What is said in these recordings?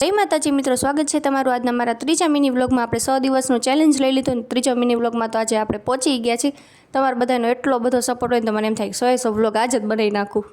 જય માતાજી મિત્રો, સ્વાગત છે તમારું આજના મારા ત્રીજા મિની વ્લોગમાં। આપણે 100 દિવસનો ચેલેન્જ લઈ લીધો અને ત્રીજો મિની વ્લોગમાં તો આજે આપણે પહોંચી ગયા છીએ। તમારો બધાનો એટલો બધો સપોર્ટ હોય તો મને એમ થાય કે 100 વ્લોગ આજે જ બનાવી નાખું।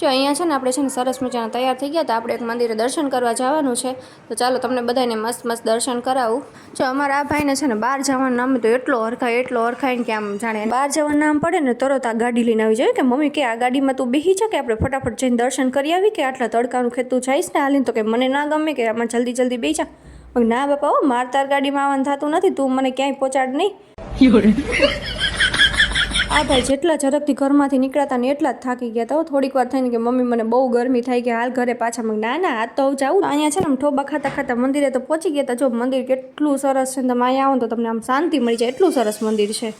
જો અહીંયા છે ને આપણે છે ને સરસ મજાના તૈયાર થઈ ગયા તો આપણે એક મંદિરે દર્શન કરવા જવાનું છે, તો ચાલો તમને બધાને મસ્ત મસ્ત દર્શન કરાવું। જો અમારા આ ભાઈને છે ને બહાર જવાનું નામ તો એટલો હરખાય કે આમ જાણે બહાર જવાનું નામ પડે ને તરત આ ગાડી લઈને આવી જાય કે મમ્મી કે આ ગાડીમાં તું બેસી છે કે આપણે ફટાફટ જઈને દર્શન કરી આવી કે આટલા તડકાનું ખેતું જઈશ ને હાલીને, તો કે મને ના ગમે કે આમાં જલ્દી બેસી જા। ના બાપા હો, માર તાર ગાડીમાં આવવાનું થતું નથી, તું મને ક્યાંય પહોંચાડ નહીં। આ ભાઈ જેટલા ઝડપથી ઘરમાંથી નીકળ્યા ને એટલા જ થાકી ગયા હતા। થોડીક વાર થઈને કે મમ્મી મને બહુ ગરમી થઈ ગઈ, હાલ ઘરે પાછા। ના આજ તો જાઉં। અહીંયા છે ને આમ ઠોબા ખાતા મંદિરે તો પહોંચી ગયા હતા। જો મંદિર કેટલું સરસ છે, તમે અહીંયા આવો તો તમને આમ શાંતિ મળી જાય, એટલું સરસ મંદિર છે।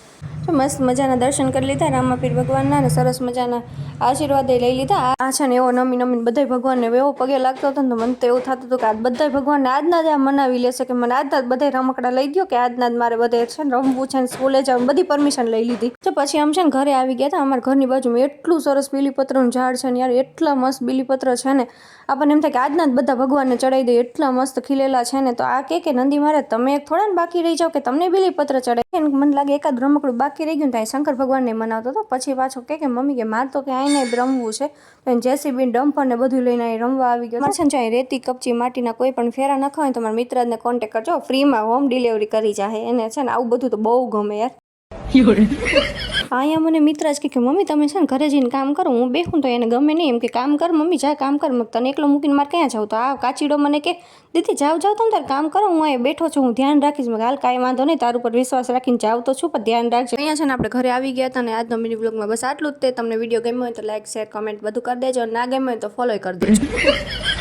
મસ્ત મજાના દર્શન કરી લીધા રામાપીર ભગવાનના ને સરસ મજાના આશીર્વાદ લઈ લીધા। આ છે ને એવો નમીને બધા ભગવાનને એવો પગે લાગતો હતો ને મને તો એવું થતું હતું કે આ બધા ભગવાનને આજના જ આ મનાવી લેશે, કે મને આજના જ બધા રમકડા લઈ ગયો કે આજના જ મારે બધે છે ને રમવું છે ને સ્કૂલે જવાનું, બધી પરમિશન લઈ લીધી। તો પછી આમ છે ને ઘરે આવી ગયા હતા। અમારા ઘરની બાજુમાં એટલું સરસ બીલીપત્રનું ઝાડ છે ને યાર, એટલા મસ્ત બીલીપત્ર છે ને આપણને એમ થાય કે આજના જ બધા ભગવાનને ચડાવી દે, એટલા મસ્ત ખીલેલા છે ને। તો આ કે નંદી મહારાજ તમે એક થોડા ને બાકી રહી જાઓ કે તમને બીલીપત્ર ચડાવી, મને લાગે એકાદ રમકડું બાકી રહી ગયું, ત્યાં શંકર ભગવાનને મનાવતો હતો। પછી પાછો કે મમ્મી કે મારે તો કે આઈને રમવું છે, તો જેસીબી ડમ્પર ને બધું લઈને અહીં રમવા આવી ગયો છે। ચાહે રેતી કપચી માટીના કોઈ પણ ફેરા નખાય હોય તો મારા મિત્રને કોન્ટેક્ટ કરજો, ફ્રીમાં હોમ ડિલિવરી કરી જાય। એને છે ને આવું બધું તો બહુ ગમે યાર। અહીંયા મને મિત્ર જ કે મમ્મી તમે છે ને ઘરે જઈને કામ કરો, હું બેસું તો એને ગમે નહીં, એમ કે કામ કર મમ્મી જા કામ કર, તને એકલો મૂકીને મારે ક્યાં જાઉં? તો આ કાચીડો મને કે દીદી જાવ તમે તારે કામ કરો, હું અહીંયા બેઠો છું, હું ધ્યાન રાખીશ। મેં હાલ કાંઈ વાંધો નહીં, તારું પર વિશ્વાસ રાખીને જાવ તો છું, પણ ધ્યાન રાખજો। અહીંયા છે ને આપણે ઘરે આવી ગયા હતા અને આજનો મિની બ્લોગમાં બસ આટલું જ તે। તમને વિડીયો ગમ્યો હોય તો લાઈક શેર કમેન્ટ બધું કરી દેજો, ના ગમ્યો હોય તો ફોલો કરી દેજો।